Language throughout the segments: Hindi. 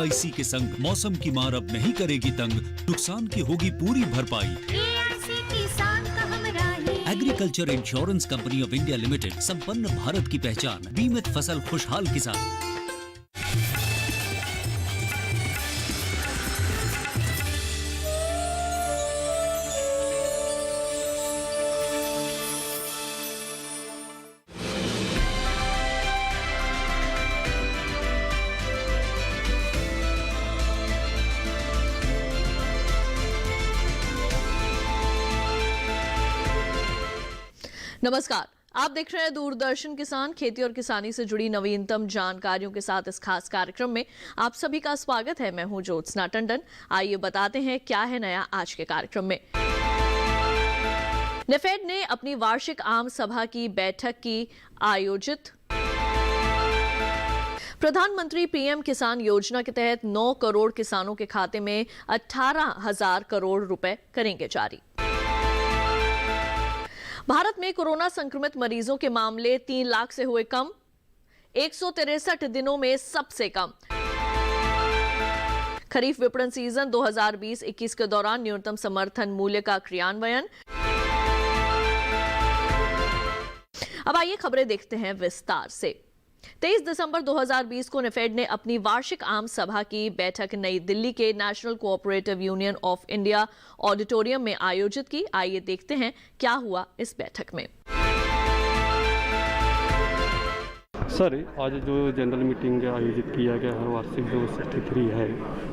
एआईसी के संग मौसम की मार अब नहीं करेगी तंग, नुकसान की होगी पूरी भरपाई। एआईसी किसान का हमराही। Agriculture insurance company of India limited, संपन्न भारत की पहचान, बीमित फसल खुशहाल किसान। नमस्कार, आप देख रहे हैं दूरदर्शन किसान। खेती और किसानी से जुड़ी नवीनतम जानकारियों के साथ इस खास कार्यक्रम में आप सभी का स्वागत है। मैं हूं ज्योत्सना टंडन। आइए बताते हैं क्या है नया आज के कार्यक्रम में। नेफेड ने अपनी वार्षिक आम सभा की बैठक की आयोजित। प्रधानमंत्री पीएम किसान योजना के तहत 9 करोड़ किसानों के खाते में 18,000 करोड़ रुपए करेंगे जारी। भारत में कोरोना संक्रमित मरीजों के मामले 3 लाख से हुए कम, 163 दिनों में सबसे कम। खरीफ विपणन सीजन 2020-21 के दौरान न्यूनतम समर्थन मूल्य का क्रियान्वयन। अब आइए खबरें देखते हैं विस्तार से। 23 दिसंबर 2020 को नेफेड ने अपनी वार्षिक आम सभा की बैठक नई दिल्ली के national cooperative union of India auditorium में आयोजित की। आइए देखते हैं क्या हुआ इस बैठक में। सर, आज जो जनरल मीटिंग आयोजित किया गया है वार्षिक जो 63 है,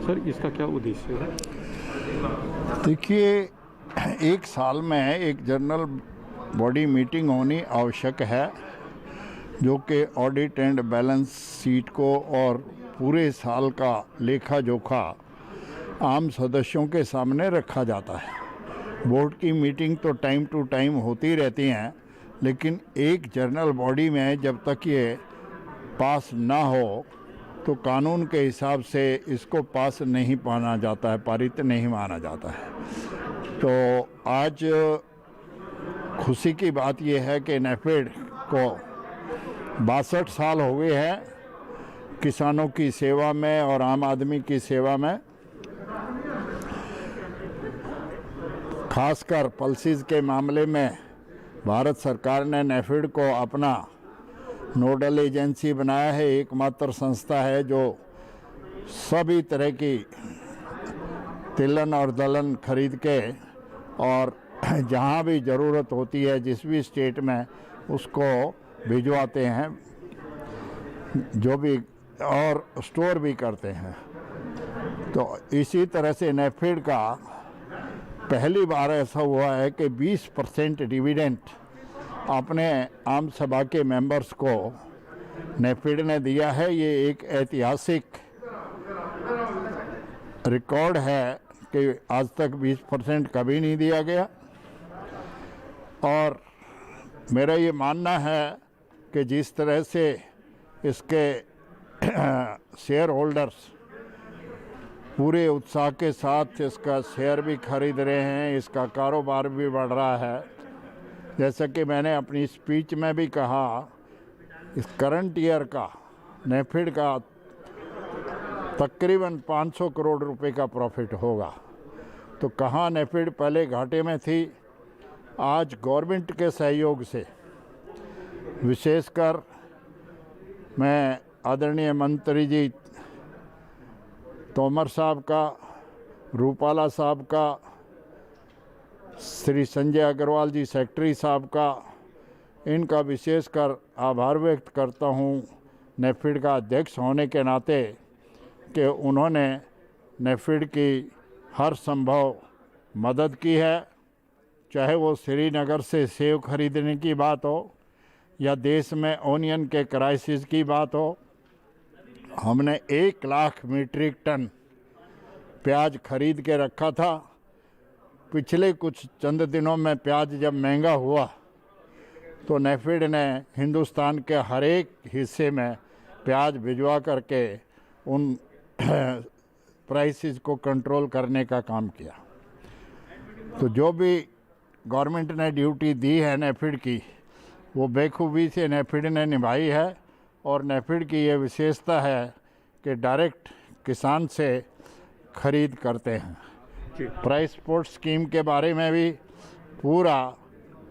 सर इसका क्या उद्देश्य है? देखिए, एक साल में एक जनरल बॉडी मीटिंग होनी आवश्यक है, जो कि ऑडिट एंड बैलेंस शीट को और पूरे साल का लेखा जोखा आम सदस्यों के सामने रखा जाता है। बोर्ड की मीटिंग तो टाइम टू टाइम होती रहती हैं, लेकिन एक जनरल बॉडी में जब तक ये पास ना हो तो कानून के हिसाब से इसको पास नहीं माना जाता है, पारित नहीं माना जाता है। तो आज खुशी की बात यह है कि नेफेड को 62 साल हो गए हैं किसानों की सेवा में और आम आदमी की सेवा में। खासकर पल्सीज के मामले में भारत सरकार ने नेफेड को अपना नोडल एजेंसी बनाया है। एकमात्र संस्था है जो सभी तरह की तिलहन और दलहन खरीद के और जहाँ भी ज़रूरत होती है जिस भी स्टेट में उसको भिजवाते हैं, जो भी, और स्टोर भी करते हैं। तो इसी तरह से नेफेड का पहली बार ऐसा हुआ है कि 20% डिविडेंड अपने आम सभा के मेंबर्स को नेफेड ने दिया है। ये एक ऐतिहासिक रिकॉर्ड है कि आज तक 20% कभी नहीं दिया गया। और मेरा ये मानना है कि जिस तरह से इसके शेयर होल्डर्स पूरे उत्साह के साथ इसका शेयर भी खरीद रहे हैं, इसका कारोबार भी बढ़ रहा है। जैसा कि मैंने अपनी स्पीच में भी कहा, इस करंट ईयर का नेफेड का तकरीबन 500 करोड़ रुपए का प्रॉफिट होगा। तो कहाँ नेफेड पहले घाटे में थी, आज गवर्नमेंट के सहयोग से, विशेषकर मैं आदरणीय मंत्री जी तोमर साहब का, रूपाला साहब का, श्री संजय अग्रवाल जी सेक्रेटरी साहब का, इनका विशेषकर आभार व्यक्त करता हूँ नेफेड का अध्यक्ष होने के नाते कि उन्होंने नेफेड की हर संभव मदद की है। चाहे वो श्रीनगर से सेब खरीदने की बात हो या देश में ओनियन के क्राइसिस की बात हो। हमने 1 लाख मीट्रिक टन प्याज खरीद के रखा था। पिछले कुछ चंद दिनों में प्याज जब महंगा हुआ तो नेफेड ने हिंदुस्तान के हर एक हिस्से में प्याज भिजवा करके उन प्राइसेस को कंट्रोल करने का काम किया। तो जो भी गवर्नमेंट ने ड्यूटी दी है नेफेड की, वो बेखूबी से नेफेड ने निभाई है। और नेफेड की ये विशेषता है कि डायरेक्ट किसान से खरीद करते हैं। जी। प्राइस सपोर्ट स्कीम के बारे में भी पूरा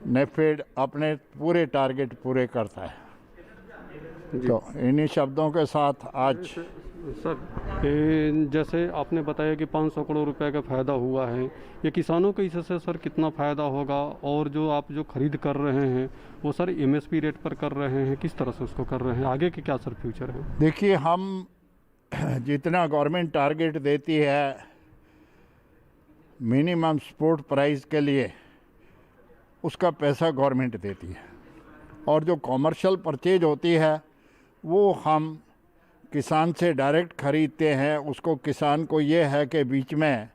नेफेड अपने पूरे टारगेट पूरे करता है। जी। तो इन्हीं शब्दों के साथ आज सर जैसे आपने बताया कि 500 करोड़ रुपए का फ़ायदा हुआ है, ये किसानों को इससे सर कितना फ़ायदा होगा, और जो आप जो खरीद कर रहे हैं वो सर एमएसपी रेट पर कर रहे हैं, किस तरह से उसको कर रहे हैं, आगे के क्या सर फ्यूचर है? देखिए, हम जितना गवर्नमेंट टारगेट देती है मिनिमम सपोर्ट प्राइस के लिए, उसका पैसा गवर्नमेंट देती है, और जो कॉमर्शियल परचेज होती है वो हम किसान से डायरेक्ट ख़रीदते हैं। उसको किसान को ये है कि बीच में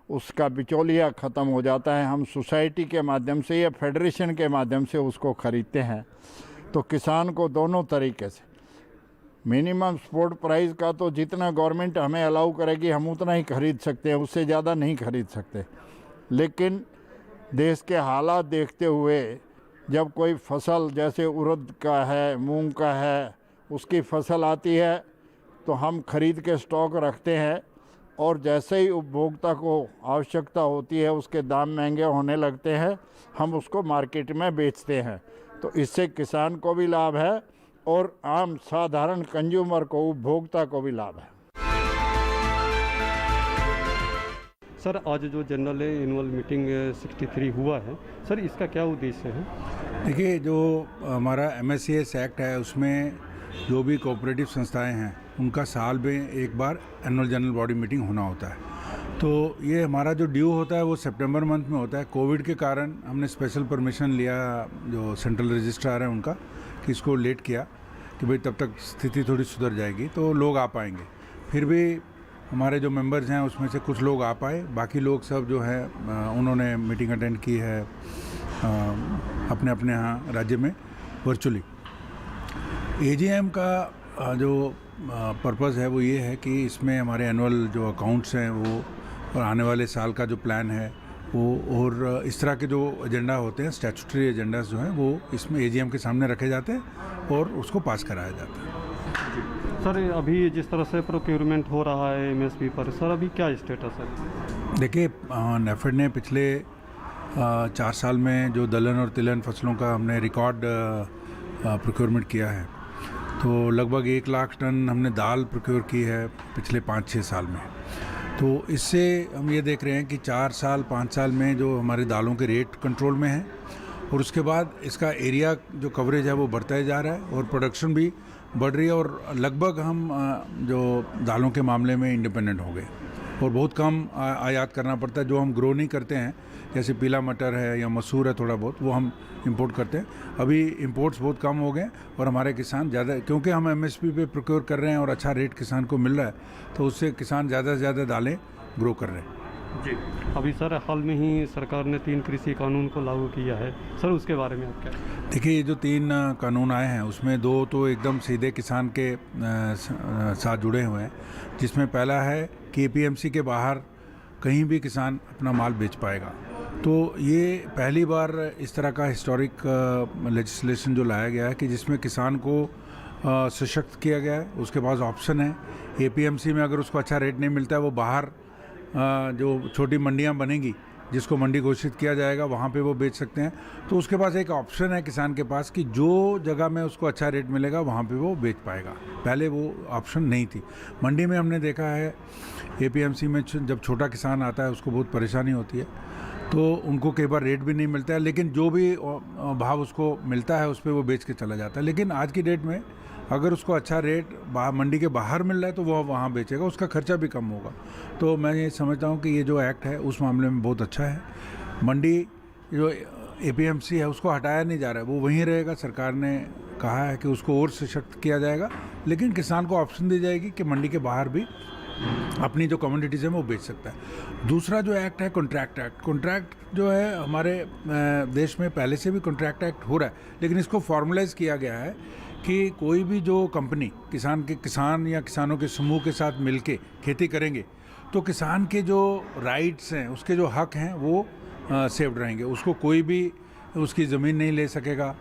उसका बिचौलिया ख़त्म हो जाता है। हम सोसाइटी के माध्यम से या फेडरेशन के माध्यम से उसको ख़रीदते हैं। तो किसान को दोनों तरीके से मिनिमम सपोर्ट प्राइस का तो जितना गवर्नमेंट हमें अलाउ करेगी हम उतना ही खरीद सकते हैं, उससे ज़्यादा नहीं खरीद सकते। लेकिन देश के हालात देखते हुए जब कोई फसल जैसे उड़द का है, मूंग का है, उसकी फसल आती है तो हम खरीद के स्टॉक रखते हैं, और जैसे ही उपभोक्ता को आवश्यकता होती है, उसके दाम महंगे होने लगते हैं, हम उसको मार्केट में बेचते हैं। तो इससे किसान को भी लाभ है और आम साधारण कंज्यूमर को, उपभोक्ता को भी लाभ है। सर आज जो जनरल एनुअल मीटिंग 63 हुआ है, सर इसका क्या उद्देश्य है? देखिए, जो हमारा MSCS एक्ट है उसमें जो भी कोऑपरेटिव संस्थाएं हैं उनका साल में एक बार एनुअल जनरल बॉडी मीटिंग होना होता है। तो ये हमारा जो ड्यू होता है वो सितंबर मंथ में होता है। कोविड के कारण हमने स्पेशल परमिशन लिया जो सेंट्रल रजिस्ट्रार है उनका, कि इसको लेट किया कि भाई तब तक स्थिति थोड़ी सुधर जाएगी तो लोग आ पाएंगे। फिर भी हमारे जो मेंबर्स हैं उसमें से कुछ लोग आ पाए, बाकी लोग सब जो है उन्होंने मीटिंग अटेंड की है अपने अपने यहाँ राज्य में वर्चुअली। AGM का जो पर्पज़ है वो ये है कि इसमें हमारे एनुअल जो अकाउंट्स हैं वो, और आने वाले साल का जो प्लान है वो, और इस तरह के जो एजेंडा होते हैं, स्टैट्यूटरी एजेंडास जो हैं वो इसमें AGM के सामने रखे जाते हैं और उसको पास कराया जाता है। सर अभी जिस तरह से प्रोक्योरमेंट हो रहा है MSP पर, सर अभी क्या स्टेटस है? देखिए, नेफेड ने पिछले 4 साल में जो दलहन और तिलहन फसलों का हमने रिकॉर्ड प्रोक्योरमेंट किया है, तो लगभग 1 लाख टन हमने दाल प्रोक्योर की है पिछले 5-6 साल में। तो इससे हम ये देख रहे हैं कि 4 साल 5 साल में जो हमारे दालों के रेट कंट्रोल में हैं, और उसके बाद इसका एरिया जो कवरेज है वो बढ़ता ही जा रहा है और प्रोडक्शन भी बढ़ रही है, और लगभग हम जो दालों के मामले में इंडिपेंडेंट हो गए, और बहुत कम आयात करना पड़ता है। जो हम ग्रो नहीं करते हैं, जैसे पीला मटर है या मसूर है थोड़ा बहुत, वो हम इंपोर्ट करते हैं। अभी इंपोर्ट्स बहुत कम हो गए और हमारे किसान ज़्यादा, क्योंकि हम MSP पे प्रोक्योर कर रहे हैं और अच्छा रेट किसान को मिल रहा है, तो उससे किसान ज़्यादा से ज़्यादा दालें ग्रो कर रहे हैं। जी। अभी सर हाल में ही सरकार ने 3 कृषि कानून को लागू किया है, सर उसके बारे में आप क्या? देखिए, ये जो 3 कानून आए हैं उसमें 2 तो एकदम सीधे किसान के साथ जुड़े हुए हैं, जिसमें पहला है कि APMC के बाहर कहीं भी किसान अपना माल बेच पाएगा। तो ये पहली बार इस तरह का हिस्टोरिक लेजिस्लेशन जो लाया गया है कि जिसमें किसान को सशक्त किया गया है, उसके पास ऑप्शन है। APMC में अगर उसको अच्छा रेट नहीं मिलता है, वो बाहर जो छोटी मंडियां बनेंगी, जिसको मंडी घोषित किया जाएगा, वहाँ पे वो बेच सकते हैं। तो उसके पास एक ऑप्शन है किसान के पास कि जो जगह में उसको अच्छा रेट मिलेगा वहाँ पे वो बेच पाएगा। पहले वो ऑप्शन नहीं थी। मंडी में हमने देखा है APMC में जब छोटा किसान आता है उसको बहुत परेशानी होती है, तो उनको कई बार रेट भी नहीं मिलता है, लेकिन जो भी भाव उसको मिलता है उस पर वो बेच के चला जाता है। लेकिन आज की डेट में अगर उसको अच्छा रेट मंडी के बाहर मिल रहा है तो वो वहाँ बेचेगा, उसका खर्चा भी कम होगा। तो मैं ये समझता हूँ कि ये जो एक्ट है उस मामले में बहुत अच्छा है। मंडी जो APMC है उसको हटाया नहीं जा रहा है, वो वहीं रहेगा। सरकार ने कहा है कि उसको और सशक्त किया जाएगा, लेकिन किसान को ऑप्शन दी जाएगी कि मंडी के बाहर भी अपनी जो कमोडिटीज़ है वो बेच सकता है। दूसरा जो एक्ट है कॉन्ट्रैक्ट एक्ट। कॉन्ट्रैक्ट जो है हमारे देश में पहले से भी कॉन्ट्रैक्ट एक्ट हो रहा है, लेकिन इसको फॉर्मलाइज़ किया गया है कि कोई भी जो कंपनी किसान या किसानों के समूह के साथ मिलके खेती करेंगे तो किसान के जो राइट्स हैं, उसके जो हक हैं वो सेव्ड रहेंगे। उसको कोई भी उसकी ज़मीन नहीं ले सकेगा,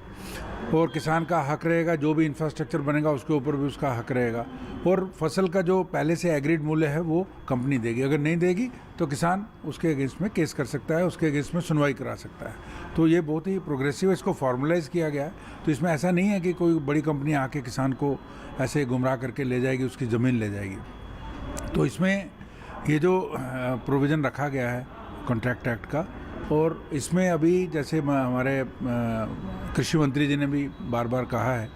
और किसान का हक रहेगा, जो भी इंफ्रास्ट्रक्चर बनेगा उसके ऊपर भी उसका हक रहेगा, और फसल का जो पहले से एग्रीड मूल्य है वो कंपनी देगी। अगर नहीं देगी तो किसान उसके अगेंस्ट में केस कर सकता है, उसके अगेंस्ट में सुनवाई करा सकता है। तो ये बहुत ही प्रोग्रेसिव, इसको फॉर्मलाइज़ किया गया है। तो इसमें ऐसा नहीं है कि कोई बड़ी कंपनी आके किसान को ऐसे गुमराह करके ले जाएगी, उसकी ज़मीन ले जाएगी। तो इसमें ये जो प्रोविज़न रखा गया है कॉन्ट्रैक्ट एक्ट का, और इसमें अभी जैसे हमारे कृषि मंत्री जी ने भी बार बार कहा है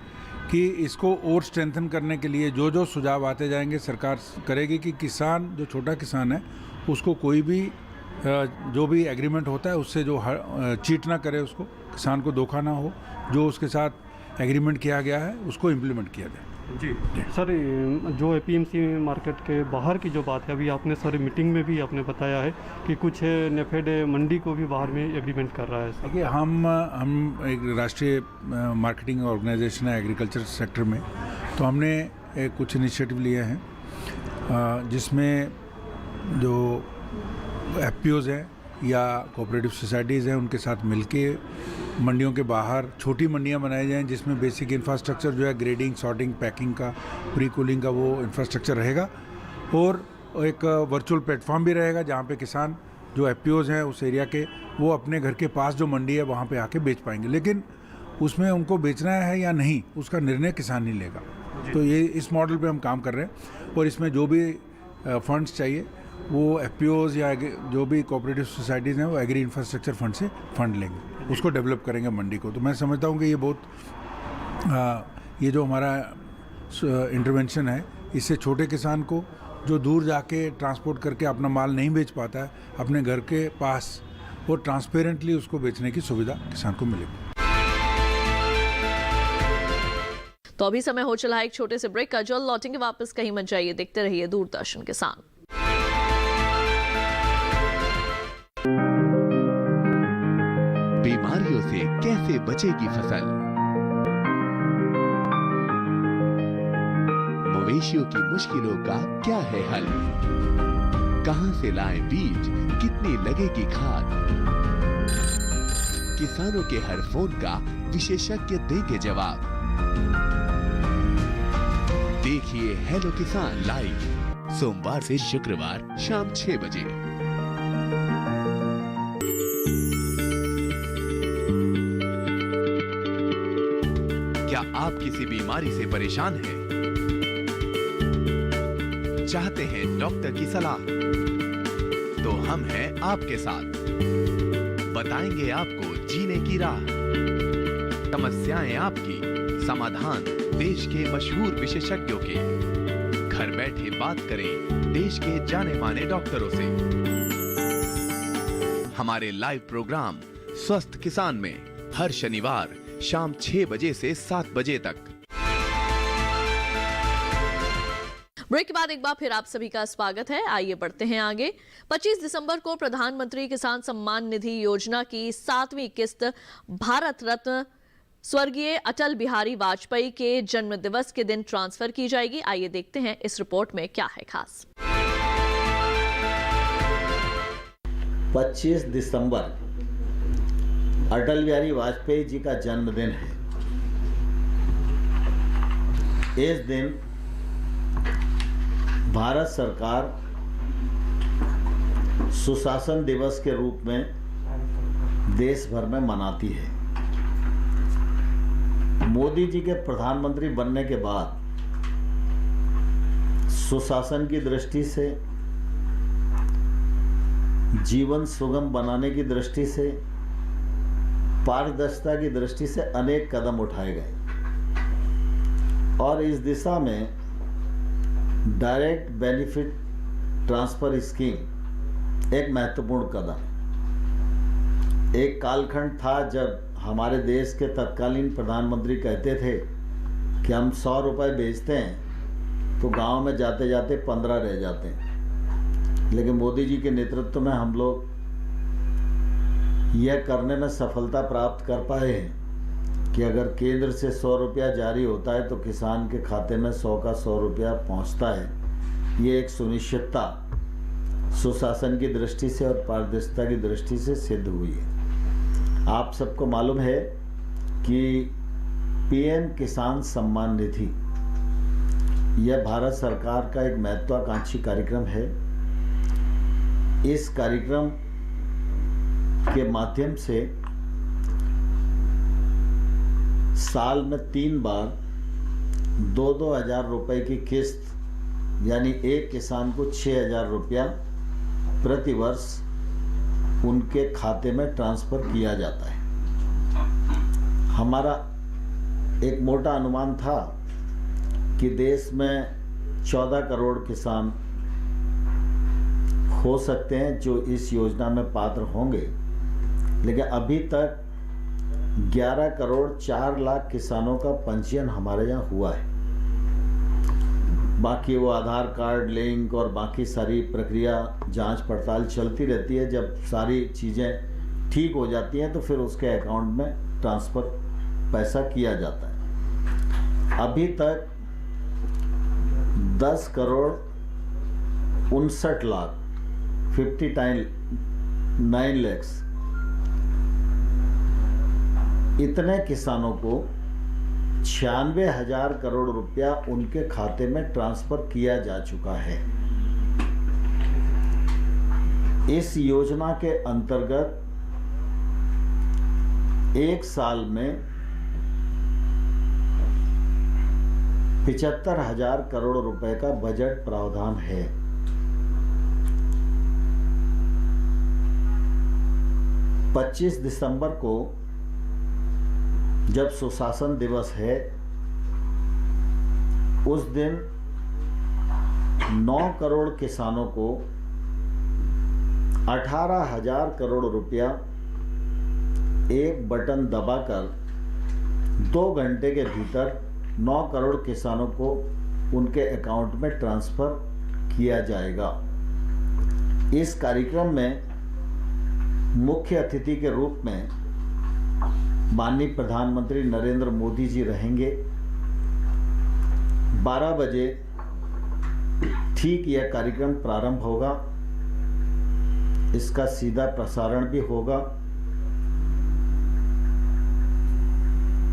कि इसको और स्ट्रेंथन करने के लिए जो जो सुझाव आते जाएंगे सरकार करेगी कि किसान, जो छोटा किसान है, उसको कोई भी जो भी एग्रीमेंट होता है उससे जो चीट ना करे, उसको किसान को धोखा ना हो, जो उसके साथ एग्रीमेंट किया गया है उसको इम्प्लीमेंट किया जाए। जी सर, जो एपीएमसी मार्केट के बाहर की जो बात है, अभी आपने सर मीटिंग में भी आपने बताया है कि कुछ नेफेड मंडी को भी बाहर में एग्रीमेंट कर रहा है। देखिए, हम एक राष्ट्रीय मार्केटिंग ऑर्गेनाइजेशन है एग्रीकल्चर सेक्टर में, तो हमने कुछ इनिशिएटिव लिए हैं जिसमें जो एफपीओज़ हैं या कोऑपरेटिव सोसाइटीज़ हैं, उनके साथ मिलके मंडियों के बाहर छोटी मंडियां बनाई जाएं, जिसमें बेसिक इंफ्रास्ट्रक्चर जो है ग्रेडिंग, सॉर्टिंग, पैकिंग का, प्री कूलिंग का वो इंफ्रास्ट्रक्चर रहेगा, और एक वर्चुअल प्लेटफॉर्म भी रहेगा जहां पे किसान जो एफपीओज़ हैं उस एरिया के, वो अपने घर के पास जो मंडी है वहां पे आके बेच पाएंगे। लेकिन उसमें उनको बेचना है या नहीं, उसका निर्णय किसान ही लेगा। तो ये इस मॉडल पर हम काम कर रहे हैं, और इसमें जो भी फंड्स चाहिए वो एफपीओज़ या जो भी कोऑपरेटिव सोसाइटीज़ हैं वो एग्री इंफ्रास्ट्रक्चर फंड से फंड लेंगे, उसको डेवलप करेंगे मंडी को। तो मैं समझता हूँ कि ये बहुत ये जो हमारा इंटरवेंशन है, इससे छोटे किसान को जो दूर जाके ट्रांसपोर्ट करके अपना माल नहीं बेच पाता है, अपने घर के पास वो ट्रांसपेरेंटली उसको बेचने की सुविधा किसान को मिलेगी। तो अभी समय हो चला है एक छोटे से ब्रेक का। जल्द लौटेंगे वापस, कहीं मत जाइए, देखते रहिए दूरदर्शन किसान। बीमारियों से कैसे बचेगी फसल? मवेशियों की मुश्किलों का क्या है हल? कहां से लाएं बीज, कितनी लगेगी खाद? किसानों के हर फोन का विशेषज्ञ देंगे जवाब। देखिए हेलो किसान लाइव, सोमवार से शुक्रवार शाम 6 बजे। क्या आप किसी बीमारी से परेशान हैं? चाहते हैं डॉक्टर की सलाह? तो हम हैं आपके साथ, बताएंगे आपको जीने की राह। समस्याएं आपकी, समाधान देश के मशहूर विशेषज्ञों के। घर बैठे बात करें देश के जाने माने डॉक्टरों से। हमारे लाइव प्रोग्राम स्वस्थ किसान में हर शनिवार शाम 6 बजे से 7 बजे तक। ब्रेक के बाद एक बार फिर आप सभी का स्वागत है। आइए बढ़ते हैं आगे। 25 दिसंबर को प्रधानमंत्री किसान सम्मान निधि योजना की 7वीं किस्त भारत रत्न स्वर्गीय अटल बिहारी वाजपेयी के जन्म दिवस के दिन ट्रांसफर की जाएगी। आइए देखते हैं इस रिपोर्ट में क्या है खास। 25 दिसंबर अटल बिहारी वाजपेयी जी का जन्मदिन है। इस दिन भारत सरकार सुशासन दिवस के रूप में देश भर में मनाती है। मोदी जी के प्रधानमंत्री बनने के बाद सुशासन की दृष्टि से, जीवन सुगम बनाने की दृष्टि से, पारदर्शिता की दृष्टि से अनेक कदम उठाए गए, और इस दिशा में डायरेक्ट बेनिफिट ट्रांसफर स्कीम एक महत्वपूर्ण कदम। एक कालखंड था जब हमारे देश के तत्कालीन प्रधानमंत्री कहते थे कि हम 100 रुपये बेचते हैं तो गांव में जाते जाते 15 रह जाते हैं। लेकिन मोदी जी के नेतृत्व में हम लोग यह करने में सफलता प्राप्त कर पाए हैं कि अगर केंद्र से 100 रुपया जारी होता है तो किसान के खाते में 100 का 100 रुपया पहुंचता है। ये एक सुनिश्चितता सुशासन की दृष्टि से और पारदर्शिता की दृष्टि से सिद्ध हुई है। आप सबको मालूम है कि पीएम किसान सम्मान निधि यह भारत सरकार का एक महत्वाकांक्षी कार्यक्रम है। इस कार्यक्रम के माध्यम से साल में 3 बार 2-2 हज़ार रुपये की किस्त, यानी एक किसान को 6,000 रुपया प्रति वर्ष उनके खाते में ट्रांसफ़र किया जाता है। हमारा एक मोटा अनुमान था कि देश में 14 करोड़ किसान हो सकते हैं जो इस योजना में पात्र होंगे, लेकिन अभी तक 11 करोड़ 4 लाख किसानों का पंजीयन हमारे यहाँ हुआ है। बाकी वो आधार कार्ड लिंक और बाकी सारी प्रक्रिया जांच पड़ताल चलती रहती है। जब सारी चीज़ें ठीक हो जाती हैं तो फिर उसके अकाउंट में ट्रांसफ़र पैसा किया जाता है। अभी तक 10 करोड़ 59 लाख 59 lakhs इतने किसानों को 96,000 करोड़ रुपया उनके खाते में ट्रांसफर किया जा चुका है। इस योजना के अंतर्गत एक साल में 75,000 करोड़ रुपए का बजट प्रावधान है। पच्चीस दिसंबर को जब सुशासन दिवस है, उस दिन 9 करोड़ किसानों को 18,000 करोड़ रुपया एक बटन दबाकर 2 घंटे के भीतर 9 करोड़ किसानों को उनके अकाउंट में ट्रांसफर किया जाएगा। इस कार्यक्रम में मुख्य अतिथि के रूप में माननीय प्रधानमंत्री नरेंद्र मोदी जी रहेंगे। 12 बजे ठीक यह कार्यक्रम प्रारंभ होगा। इसका सीधा प्रसारण भी होगा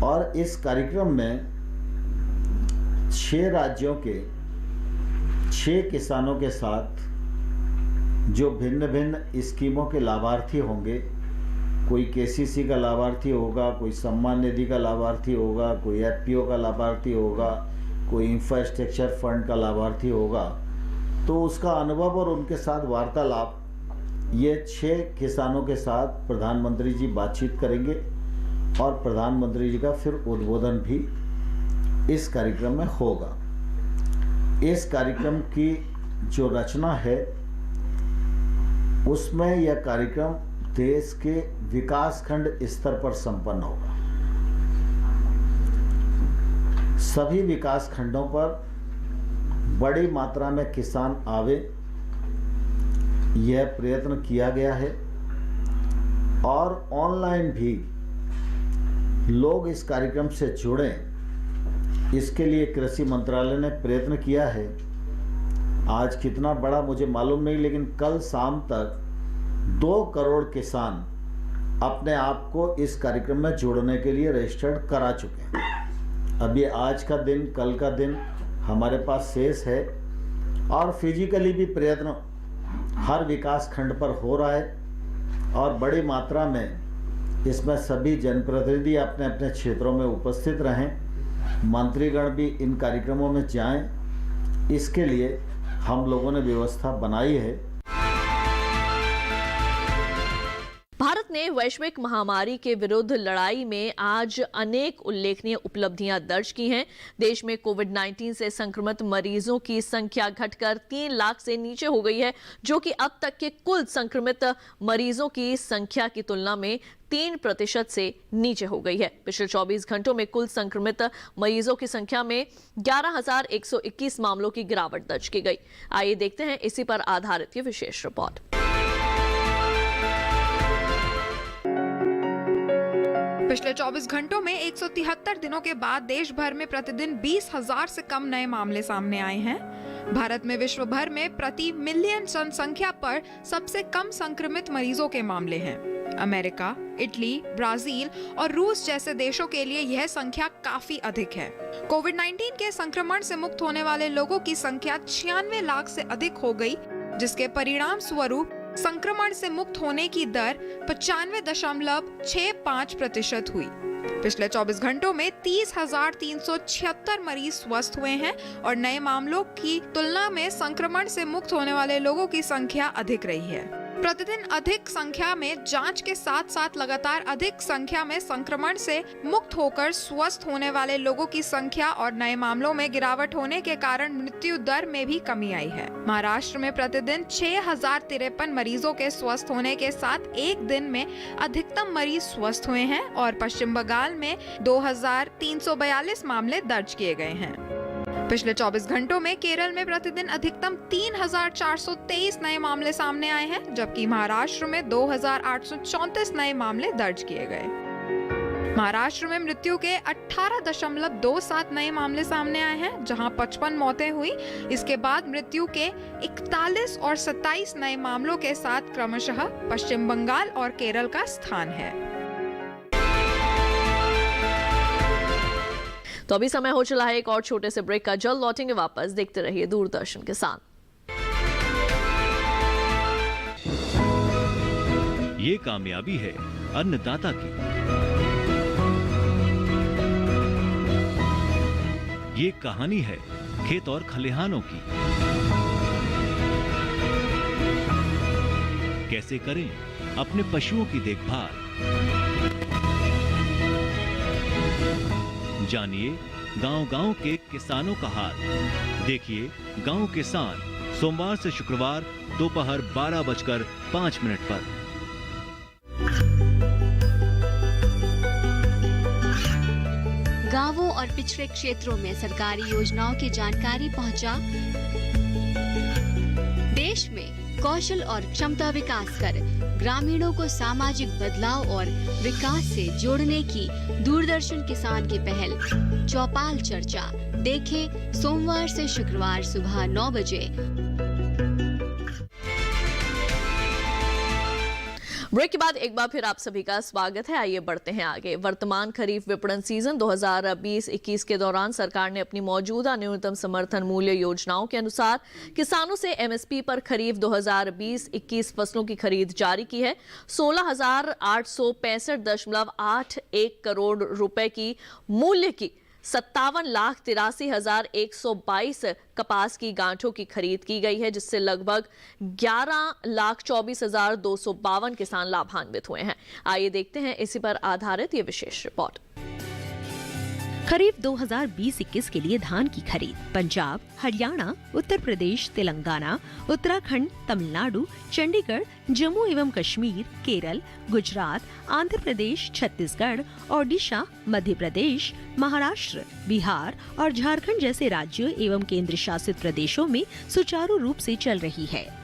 और इस कार्यक्रम में 6 राज्यों के 6 किसानों के साथ जो भिन्न भिन्न स्कीमों के लाभार्थी होंगे, कोई केसीसी का लाभार्थी होगा, कोई सम्मान निधि का लाभार्थी होगा, कोई एफपीओ का लाभार्थी होगा, कोई इंफ्रास्ट्रक्चर फंड का लाभार्थी होगा, तो उसका अनुभव और उनके साथ वार्तालाप ये 6 किसानों के साथ प्रधानमंत्री जी बातचीत करेंगे और प्रधानमंत्री जी का फिर उद्बोधन भी इस कार्यक्रम में होगा। इस कार्यक्रम की जो रचना है उसमें यह कार्यक्रम देश के विकास खंड स्तर पर संपन्न होगा। सभी विकास खंडों पर बड़ी मात्रा में किसान आवे, यह प्रयत्न किया गया है और ऑनलाइन भी लोग इस कार्यक्रम से जुड़ें, इसके लिए कृषि मंत्रालय ने प्रयत्न किया है। आज कितना बड़ा मुझे मालूम नहीं, लेकिन कल शाम तक 2 करोड़ किसान अपने आप को इस कार्यक्रम में जोड़ने के लिए रजिस्टर्ड करा चुके हैं। अभी आज का दिन, कल का दिन हमारे पास शेष है और फिजिकली भी प्रयत्न हर विकास खंड पर हो रहा है और बड़ी मात्रा में इसमें सभी जनप्रतिनिधि अपने अपने क्षेत्रों में उपस्थित रहें, मंत्रीगण भी इन कार्यक्रमों में जाएं। इसके लिए हम लोगों ने व्यवस्था बनाई है। भारत ने वैश्विक महामारी के विरुद्ध लड़ाई में आज अनेक उल्लेखनीय उपलब्धियां दर्ज की हैं। देश में कोविड-19 से संक्रमित मरीजों की संख्या घटकर 3 लाख से नीचे हो गई है, जो कि अब तक के कुल संक्रमित मरीजों की संख्या की तुलना में 3% से नीचे हो गई है। पिछले 24 घंटों में कुल संक्रमित मरीजों की संख्या में 11,121 मामलों की गिरावट दर्ज की गई। आइए देखते हैं इसी पर आधारित ये विशेष रिपोर्ट। पिछले 24 घंटों में 173 दिनों के बाद देश भर में प्रतिदिन 20,000 से कम नए मामले सामने आए हैं। भारत में विश्व भर में प्रति मिलियन जनसंख्या पर सबसे कम संक्रमित मरीजों के मामले हैं। अमेरिका, इटली, ब्राजील और रूस जैसे देशों के लिए यह संख्या काफी अधिक है। कोविड-19 के संक्रमण से मुक्त होने वाले लोगों की संख्या 96 लाख से अधिक हो गई, जिसके परिणाम स्वरूप संक्रमण से मुक्त होने की दर 95.65% हुई। पिछले 24 घंटों में 30,376 मरीज स्वस्थ हुए हैं और नए मामलों की तुलना में संक्रमण से मुक्त होने वाले लोगों की संख्या अधिक रही है। प्रतिदिन अधिक संख्या में जांच के साथ साथ लगातार अधिक संख्या में संक्रमण से मुक्त होकर स्वस्थ होने वाले लोगों की संख्या और नए मामलों में गिरावट होने के कारण मृत्यु दर में भी कमी आई है। महाराष्ट्र में प्रतिदिन 6,053 मरीजों के स्वस्थ होने के साथ एक दिन में अधिकतम मरीज स्वस्थ हुए हैं और पश्चिम बंगाल में 2,342 मामले दर्ज किए गए हैं। पिछले 24 घंटों में केरल में प्रतिदिन अधिकतम 3,423 नए मामले सामने आए हैं, जबकि महाराष्ट्र में 2,834 नए मामले दर्ज किए गए। महाराष्ट्र में मृत्यु के 18.27 नए मामले सामने आए हैं, जहां 55 मौतें हुई। इसके बाद मृत्यु के 41 और 27 नए मामलों के साथ क्रमशः पश्चिम बंगाल और केरल का स्थान है। तो अभी समय हो चला है एक और छोटे से ब्रेक का। जल्द लौटेंगे वापस, देखते रहिए दूरदर्शन के साथ। ये कामयाबी है अन्नदाता की, ये कहानी है खेत और खलिहानों की। कैसे करें अपने पशुओं की देखभाल, जानिए गांव-गांव के किसानों का हाल। देखिए गांव किसान सोमवार से शुक्रवार दोपहर 12:05 पर। गांवों और पिछड़े क्षेत्रों में सरकारी योजनाओं की जानकारी पहुंचा। देश में कौशल और क्षमता विकास कर ग्रामीणों को सामाजिक बदलाव और विकास से जोड़ने की दूरदर्शन किसान की पहल चौपाल चर्चा देखें सोमवार से शुक्रवार सुबह 9 बजे। ब्रेक के बाद एक बार फिर आप सभी का स्वागत है। आइए बढ़ते हैं आगे। वर्तमान खरीफ विपणन सीजन 2020-21 के दौरान सरकार ने अपनी मौजूदा न्यूनतम समर्थन मूल्य योजनाओं के अनुसार किसानों से एमएसपी पर खरीफ 2020-21 फसलों की खरीद जारी की है। 16,865.81 करोड़ रुपए की मूल्य की 57,83,122 कपास की गांठों की खरीद की गई है, जिससे लगभग 11,24,252 किसान लाभान्वित हुए हैं। आइए देखते हैं इसी पर आधारित ये विशेष रिपोर्ट। खरीफ 2020-21 के लिए धान की खरीद पंजाब, हरियाणा, उत्तर प्रदेश, तेलंगाना, उत्तराखंड, तमिलनाडु, चंडीगढ़, जम्मू एवं कश्मीर, केरल, गुजरात, आंध्र प्रदेश, छत्तीसगढ़, ओडिशा, मध्य प्रदेश, महाराष्ट्र, बिहार और झारखंड जैसे राज्यों एवं केंद्र शासित प्रदेशों में सुचारू रूप से चल रही है।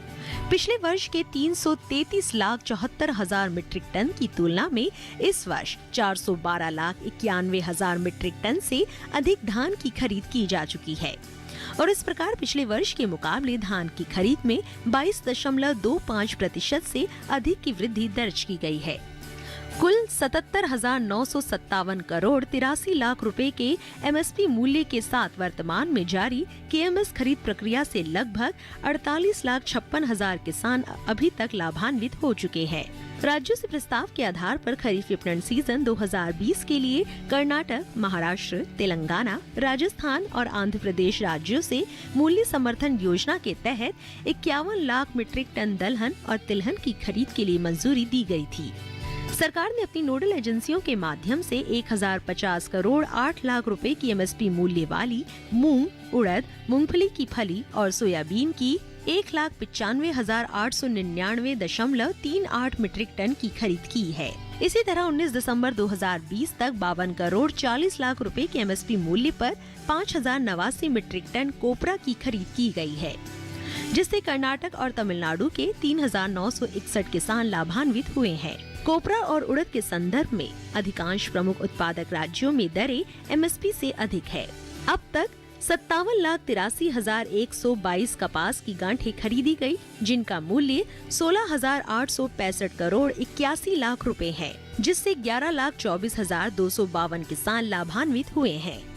पिछले वर्ष के 333,74,000 मीट्रिक टन की तुलना में इस वर्ष 412,91,000 मीट्रिक टन से अधिक धान की खरीद की जा चुकी है और इस प्रकार पिछले वर्ष के मुकाबले धान की खरीद में 22.25% से अधिक की वृद्धि दर्ज की गई है। कुल 77,957 करोड़ 83 लाख रुपए के एमएसपी मूल्य के साथ वर्तमान में जारी केएमएस खरीद प्रक्रिया से लगभग 48,56,000 किसान अभी तक लाभान्वित हो चुके हैं। राज्यों से प्रस्ताव के आधार पर खरीफ विपणन सीजन 2020 के लिए कर्नाटक, महाराष्ट्र, तेलंगाना, राजस्थान और आंध्र प्रदेश राज्यों से मूल्य समर्थन योजना के तहत 51 लाख मीट्रिक टन दलहन और तिलहन की खरीद के लिए मंजूरी दी गई थी। सरकार ने अपनी नोडल एजेंसियों के माध्यम से 1,050 करोड़ 8 लाख रुपए की एमएसपी मूल्य वाली मूंग, उड़द, मूंगफली की फली और सोयाबीन की 1,95,899.38 मीट्रिक टन की खरीद की है। इसी तरह 19 दिसंबर 2020 तक 52 करोड़ 40 लाख रुपए के एमएसपी मूल्य पर 5,089 मीट्रिक टन कोपरा की खरीद की गई है, जिससे कर्नाटक और तमिलनाडु के 3,961 किसान लाभान्वित हुए हैं। कोपरा और उड़द के संदर्भ में अधिकांश प्रमुख उत्पादक राज्यों में दरें एमएसपी से अधिक है। अब तक 57,83,122 कपास की गांठें खरीदी गई, जिनका मूल्य 16,865 करोड़ 81 लाख रुपए है, जिससे 11,24,252 किसान लाभान्वित हुए हैं।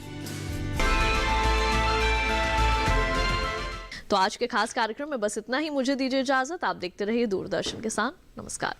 तो आज के खास कार्यक्रम में बस इतना ही। मुझे दीजिए इजाजत। आप देखते रहिए दूरदर्शन किसान। नमस्कार।